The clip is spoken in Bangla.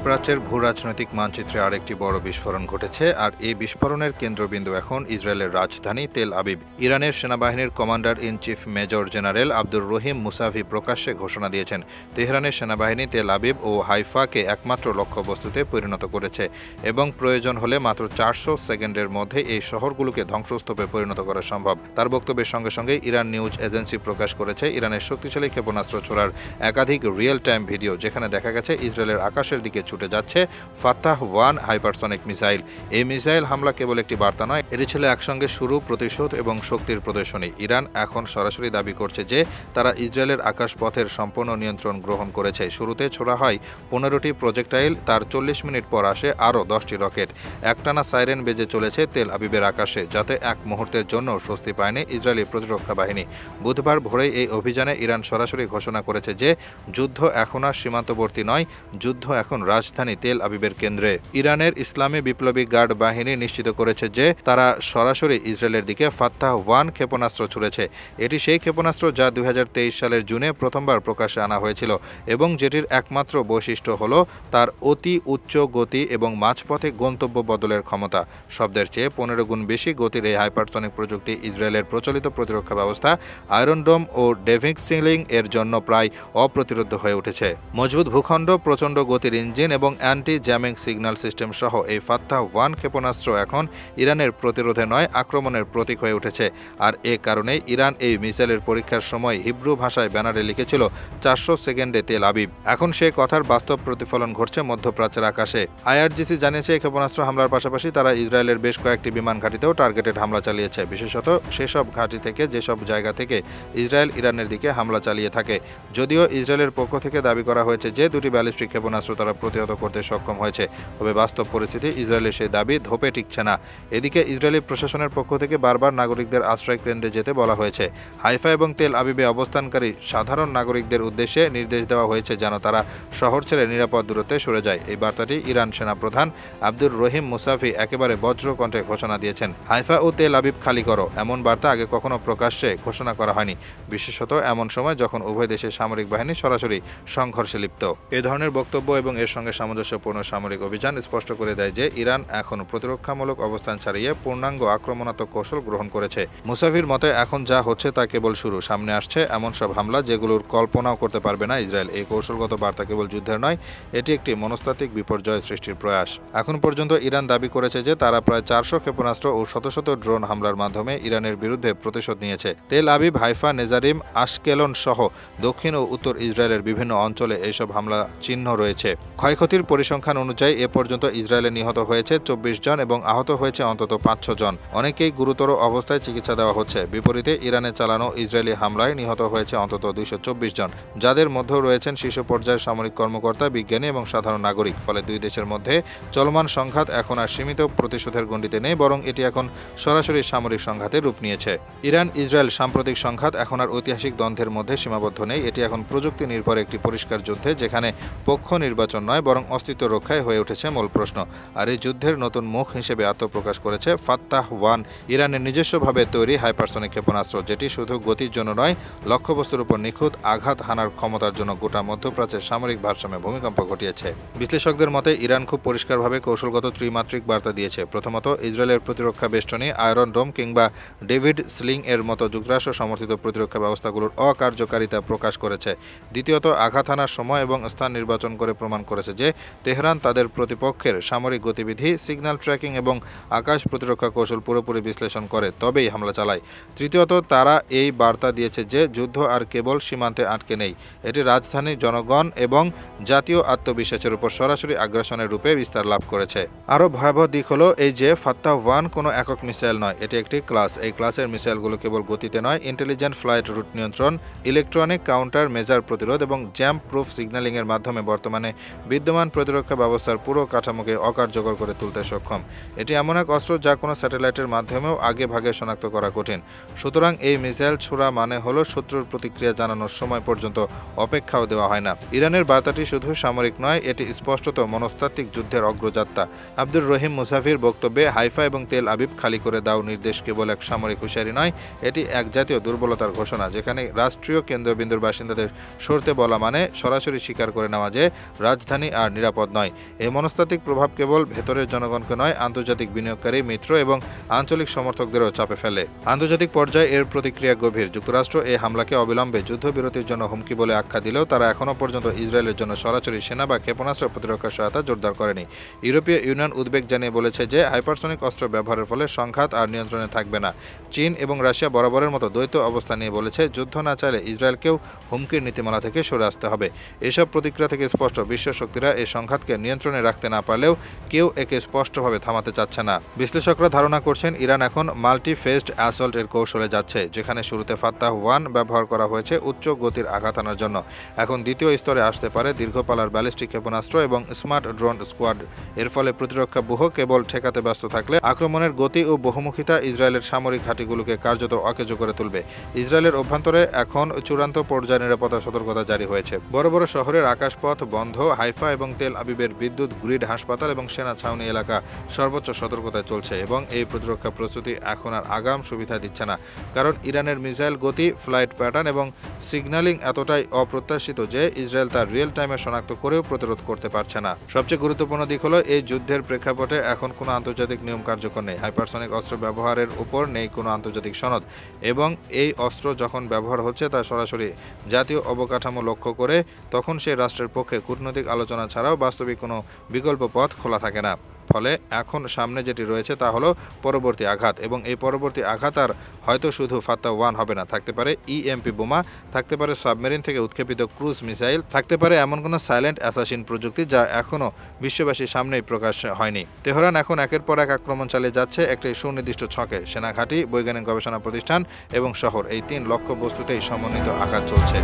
মধ্যপ্রাচ্যের ভূরাজনৈতিক মানচিত্রে আরেকটি বড় বিস্ফোরণ ঘটেছে, আর এই বিস্ফোরণের কেন্দ্রবিন্দু এখন ইসরায়েলের রাজধানী তেল আবিব। ইরানের সেনাবাহিনীর commander in chief major general Abdur Rahim Musavi প্রকাশ্যে ঘোষণা দিয়েছেন, তেহরানের সেনাবাহিনী তেল আবিব ও হাইফাকে একমাত্র লক্ষ্যবস্তুতে পরিণত করেছে এবং প্রয়োজন হলে মাত্র 400 সেকেন্ডের মধ্যে এই শহরগুলোকে ধ্বংসস্তূপে পরিণত করা সম্ভব। তার বক্তব্যের সঙ্গে সঙ্গে ইরান নিউজ এজেন্সি প্রকাশ করেছে ইরানের শক্তিশালী ক্ষেপণাস্ত্র ছোড়ার একাধিক রিয়েল টাইম ভিডিও, যেখানে দেখা গেছে ইসরায়েলের আকাশের দিকে ছুটে যাচ্ছে ফাতাহ-1 হাইপারসনিক মিসাইল। এই মিসাইল হামলা কেবল একটি বার্তা নয়, এটি ছিল একসঙ্গে শুরু, প্রতিশোধ এবং শক্তির প্রদর্শনী। ইরান এখন সরাসরি দাবি করছে যে তারা ইসরায়েলের আকাশপথের সম্পূর্ণ নিয়ন্ত্রণ গ্রহণ করেছে। শুরুতে ছোড়া হয় 15টি প্রজেক্টাইল, তার 40 মিনিট পর আসে আরও 10টি রকেট। একটানা সাইরেন বেজে চলেছে তেল আবিবের আকাশে, যাতে এক মুহূর্তের জন্য স্বস্তি পায়নি ইসরায়েলি প্রতিরক্ষা বাহিনী। বুধবার ভোরে এই অভিযানে ইরান সরাসরি ঘোষণা করেছে যে যুদ্ধ এখন আর সীমান্তবর্তী নয়, যুদ্ধ এখন রাজধানী তেল আবিবের কেন্দ্রে। ইরানের ইসলামী বিপ্লবী গার্ড বাহিনী নিশ্চিত করেছে যে তারা সরাসরি ইসরায়েলের দিকে ফাতাহ-1 ক্ষেপণাস্ত্র ছুড়েছে। এটি সেই ক্ষেপণাস্ত্র যা 2023 সালের জুনে প্রথমবার প্রকাশ্যে আনা হয়েছিল এবং যেটির একমাত্র বৈশিষ্ট্য হল তার অতি উচ্চ গতি এবং মাঝপথে গন্তব্য বদলের ক্ষমতা। শব্দের চেয়ে 15 গুণ বেশি গতির এই হাইপারসনিক প্রযুক্তি ইসরায়েলের প্রচলিত প্রতিরক্ষা ব্যবস্থা আয়রন ডোম ও ডেভিং সিলিং এর জন্য প্রায় অপ্রতিরোধ্য হয়ে উঠেছে। মজবুত ভূখণ্ড, প্রচণ্ড গতির ইঞ্জিন এবং অ্যান্টি জ্যামিং সিগন্যাল সিস্টেম সহ এই ফাতাহ-1 ক্ষেপণাস্ত্র এখন ইরানের প্রতিরোধে নয়, আক্রমণের প্রতীক হয়ে উঠেছে। আর এ কারণেই ইরান এই মিসাইলের পরীক্ষার সময় হিব্রু ভাষায় ব্যানারে লিখেছিল 400 সেকেন্ডে তেল আবিব। এখন সে কথার বাস্তব প্রতিফলন ঘটছে মধ্যপ্রাচ্যের আকাশে। আইআরজিসি জানিয়েছে এই ক্ষেপণাস্ত্র হামলার পাশাপাশি তারা ইসরায়েলের বেশ কয়েকটি বিমান ঘাঁটিতেও টার্গেটেড হামলা চালিয়েছে, বিশেষত সেসব ঘাঁটি থেকে যেসব জায়গা থেকে ইসরায়েল ইরানের দিকে হামলা চালিয়ে থাকে। যদিও ইসরায়েলের পক্ষ থেকে দাবি করা হয়েছে যে দুটি ব্যালিস্টিক ক্ষেপণাস্ত্র তারা প্রতিহত করতে সক্ষম হয়েছে, তবে বাস্তব পরিস্থিতি ইসরায়েলের সেই দাবি ধোপে টিকছে না। এদিকে ইসরায়েলি প্রশাসনের পক্ষ থেকে বারবার নাগরিকদের আশ্রয় কেন্দ্রে যেতে বলা হয়েছে। হাইফা এবং তেল আবিবে অবস্থানকারী সাধারণ নাগরিকদের উদ্দেশ্যে নির্দেশ দেওয়া হয়েছে যেন তারা শহর ছেড়ে নিরাপদ দূরত্বে সরে যায়। এই বার্তাটি ইরান সেনাপ্রধান আব্দুর রহিম মুসাভি একেবারে বজ্রকণ্ঠে ঘোষণা দিয়েছেন। হাইফা ও তেল আবিব খালি করো, এমন বার্তা আগে কখনো প্রকাশ্যে ঘোষণা করা হয়নি, বিশেষত এমন সময় যখন উভয় দেশের সামরিক বাহিনী সরাসরি সংঘর্ষে লিপ্ত। এ ধরনের বক্তব্য এবং এর সঙ্গে সামঞ্জস্যপূর্ণ সামরিক অভিযান স্পষ্ট করে দেয় যে ইরান এখন প্রতিরক্ষামূলক অবস্থান ছাড়িয়ে পূর্ণাঙ্গ আক্রমণাত্মক কৌশল গ্রহণ করেছে। মুসাফির মতে এখন যা হচ্ছে তা কেবল শুরু, সামনে আসছে এমন সব হামলা যেগুলোর কল্পনাও করতে পারবে না ইসরায়েল। এই কৌশলগত বার্তা কেবল যুদ্ধের নয়, এটি একটি মনস্তাত্ত্বিক বিপর্যয় সৃষ্টির প্রয়াস। এখন পর্যন্ত ইরান দাবি করেছে যে তারা প্রায় 400 ক্ষেপণাস্ত্র ও শত শত ড্রোন হামলার মাধ্যমে ইরানের বিরুদ্ধে প্রতিশোধ নিয়েছে। Tel Aviv, Haifa, Netzarim, Ashkelon সহ দক্ষিণ ও উত্তর ইসরায়েলের বিভিন্ন অঞ্চলে এইসব হামলা চিহ্ন রয়েছে। ক্ষয়ক্ষতির পরিসংখ্যান অনুযায়ী এ পর্যন্ত ইসরায়েলে নিহত হয়েছে 24 জন এবং আহত হয়েছে অন্তত 500 জন। অনেকেই গুরুতর অবস্থায় চিকিৎসা দেওয়া হচ্ছে। বিপরীতে ইরানে চালানো ইসরায়েলি হামলায় নিহত হয়েছে অন্তত 224 জন, যাদের মধ্যেও রয়েছেন শীর্ষ পর্যায়ের সামরিক কর্মকর্তা, বিজ্ঞানী এবং সাধারণ নাগরিক। ফলে দুই দেশের মধ্যে চলমান সংঘাত এখন আর সীমিত প্রতিশোধের গণ্ডিতে নেই, বরং এটি এখন সরাসরি সামরিক সংঘাতে রূপ নিয়েছে। ইরান ইসরায়েল সাম্প্রতিক সংঘাত এখন আর ঐতিহাসিক দ্বন্দ্বের মধ্যে সীমাবদ্ধ নেই, এটি এখন প্রযুক্তি নির্ভর একটি পরিষ্কার যুদ্ধে, যেখানে পক্ষ নির্বাচন নয় বরং অস্তিত্ব রক্ষায় হয়ে উঠেছে মূল প্রশ্ন। আর এই যুদ্ধের নতুন মুখ হিসেবে আত্মপ্রকাশ করেছে ফাতাহ-1, ইরানের নিজস্বভাবে তৈরি হাইপারসনিক ক্ষেপণাস্ত্র, যেটি শুধু গতির জন্য নয়, লক্ষ্যবস্তুর উপর নিখুঁত আঘাত হানার ক্ষমতার জন্য গোটা মধ্যপ্রাচ্যের সামরিক ভারসাম্যে ভূমিকম্প ঘটিয়েছে। বিশ্লেষকদের মতে ইরান খুব পরিষ্কারভাবে কৌশলগত ত্রিমাত্রিক বার্তা দিয়েছে। প্রথমত, ইসরায়েলের প্রতিরক্ষা বেষ্টনী, আয়রন ডোম কিংবা ডেভিড সিলিং এর মতো যুক্তরাষ্ট্র সমর্থিত প্রতিরক্ষা ব্যবস্থাগুলোর অকার্যকারিতা প্রকাশ করেছে। দ্বিতীয়ত, আঘাত হানার সময় এবং স্থান নির্বাচন করে প্রমাণ করেছে যে তেহরান তাদের প্রতিপক্ষের সামরিক গতিবিধি, সিগন্যাল ট্র্যাকিং এবং আকাশ প্রতিরক্ষা কৌশল পুরোপুরি বিশ্লেষণ করে তবেই হামলা চালায়। তৃতীয়ত, তারা এই বার্তা দিয়েছে যে যুদ্ধ আর কেবল সীমান্তে আটকে নেই, এটি রাজধানী, জনগণ এবং জাতীয় আত্মবিশ্বাসের উপর সরাসরি আগ্রাসনের রূপে বিস্তার লাভ করেছে। আরও ভয়াবহ দিক হলো এই যে ফাতাহ-1 কোনো একক মিসাইল নয়, এটি একটি ক্লাস। এই ক্লাসের মিসাইলগুলো কেবল গতিতে নয়, ইন্টেলিজেন্ট ফ্লাইট রুট নিয়ন্ত্রণ, ইলেকট্রনিক কাউন্টার মেজার প্রতিরোধ এবং জ্যাম প্রুফ সিগন্যালিংয়ের মাধ্যমে বর্তমানে বিদ্যমান প্রতিরক্ষা ব্যবস্থার পুরো কাঠামোকে অকার্যকর করে তুলতে সক্ষম। এটি এমন এক অস্ত্র যা কোনো স্যাটেলাইটের মাধ্যমেও আগে ভাগে শনাক্ত করা কঠিন। সুতরাং এই মিসাইল ছোড়া মানে হলো শত্রুর প্রতিক্রিয়া জানানোর সময় পর্যন্ত অপেক্ষাও দেওয়া হয় না। ইরানের বার্তাটি শুধু সামরিক নয়, এটি স্পষ্টত মনস্তাত্ত্বিক যুদ্ধের অগ্রযাত্রা। আব্দুর রহিম মুসাফির বক্তব্যে হাইফা এবং তেল আবিব খালি করে দাও নির্দেশ কেবল এক সামরিক হুঁশিয়ারি নয়, এটি এক জাতীয় দুর্বলতার ঘোষণা, যেখানে রাষ্ট্রীয় কেন্দ্রবিন্দুর বাসিন্দাদের সরতে বলা মানে সরাসরি স্বীকার করে নেওয়া যে রাজধানী আর নিরাপদ নয়। এই মনস্তাত্ত্বিক প্রভাব কেবল ভেতরের জনগণকে নয়, আন্তর্জাতিক বিনিয়োগকারী, মিত্র এবং আঞ্চলিক সমর্থকদেরও চাপে ফেলে। আন্তর্জাতিক পর্যায়ে এর প্রতিক্রিয়া গভীর। যুক্তরাষ্ট্র এই হামলাকে অবিলম্বে যুদ্ধবিরতির জন্য হুমকি বলে আখ্যা দিলেও তারা এখনও পর্যন্ত ইসরায়েলের জন্য সরাসরি সেনা বা ক্ষেপণাস্ত্র প্রতিরক্ষা সহায়তা জোরদার করেনি। ইউরোপীয় ইউনিয়ন উদ্বেগ জানিয়ে বলেছে যে হাইপারসনিক অস্ত্র ব্যবহারের ফলে সংঘাত আর নিয়ন্ত্রণে থাকবে না। চীন এবং রাশিয়া বরাবরের মতো দ্বৈত অবস্থান নিয়ে বলেছে, যুদ্ধ না চাইলে ইসরায়েলকেও হুমকির নীতিমালা থেকে সরে আসতে হবে। এসব প্রতিক্রিয়া থেকে স্পষ্ট, বিশ্ব শক্তিরা এই সংঘাতকে নিয়ন্ত্রণে রাখতে না পারলেও কেউ একে স্পষ্টভাবে থামাতে চাচ্ছে না। বিশ্লেষকরা ধারণা করছেন ইরান এখন মাল্টি ফেজড অ্যাসল্ট এর কৌশলে যাচ্ছে, যেখানে শুরুতে ফাত্তাহ 1 ব্যবহার করা হয়েছে উচ্চ গতির আঘাত আনার জন্য। এখন দ্বিতীয় স্তরে আসতে পারে দীর্ঘপালার ব্যালিস্টিক ক্ষেপণাস্ত্র এবং স্মার্ট ড্রোন স্কোয়াড। এর ফলে প্রতিরক্ষা ব্যূহ কেবল ঠেকাতে ব্যস্ত থাকলে আক্রমণের গতি ও বহুমুখিতা ইসরায়েলের সামরিক ঘাঁটিগুলোকে কার্যত অকেজো করে তুলবে। ইসরায়েলের অভ্যন্তরে এখন চূড়ান্ত পর্যায়ে নিরাপত্তা সতর্কতা জারি হয়েছে। বড় বড় শহরের আকাশপথ বন্ধ, হাইফা এবং তেল আবিবের বিদ্যুৎ গ্রিড, হাসপাতাল এবং সেনা ছাউনি এলাকা সর্বোচ্চ সতর্কতায় চলছে এবং এই প্রতিরক্ষা প্রস্তুতি এখন আর আগাম সুবিধা দিচ্ছে না, কারণ ইরানের মিসাইল গতি, ফ্লাইট প্যাটার্ন এবং সিগন্যালিং এতটাই অপ্রত্যাশিত যে ইসরায়েল তার রিয়েল টাইমে শনাক্ত করেও প্রতিরোধ করতে পারছে না। সবচেয়ে গুরুত্বপূর্ণ দিক হলো এই যুদ্ধের প্রেক্ষাপটে এখন কোনো আন্তর্জাতিক নিয়ম কার্যকর নেই। হাইপারসনিক অস্ত্র ব্যবহারের উপর নেই কোনো আন্তর্জাতিক সনদ এবং এই অস্ত্র যখন ব্যবহার হচ্ছে তা সরাসরি জাতীয় অবকাঠামো লক্ষ্য করে, তখন সেই রাষ্ট্রের পক্ষে কূটনৈতিক আলোচনা ছাড়াও বাস্তবিক কোনো বিকল্প পথ খোলা থাকে না। ফলে এখন সামনে যেটি রয়েছে তা হলো পরবর্তী আঘাত, এবং এই পরবর্তী আঘাত আর হয়তো শুধু ফাত্তাহ 1 হবে না। থাকতে পারে ইএমপি বোমা, থাকতে পারে সাবমেরিন থেকে উৎক্ষেপিত ক্রুজ মিসাইল, থাকতে পারে এমন কোনো সাইলেন্ট অ্যাসাসিন প্রযুক্তি যা এখনও বিশ্ববাসীর সামনেই প্রকাশ হয়নি। তেহরান এখন একের পর এক আক্রমণ চালিয়ে যাচ্ছে একটি সুনির্দিষ্ট ছকে। সেনাঘাঁটি, বৈজ্ঞানিক গবেষণা প্রতিষ্ঠান এবং শহর, এই 3 লক্ষ্য বস্তুতেই সমন্বিত আঘাত চলছে।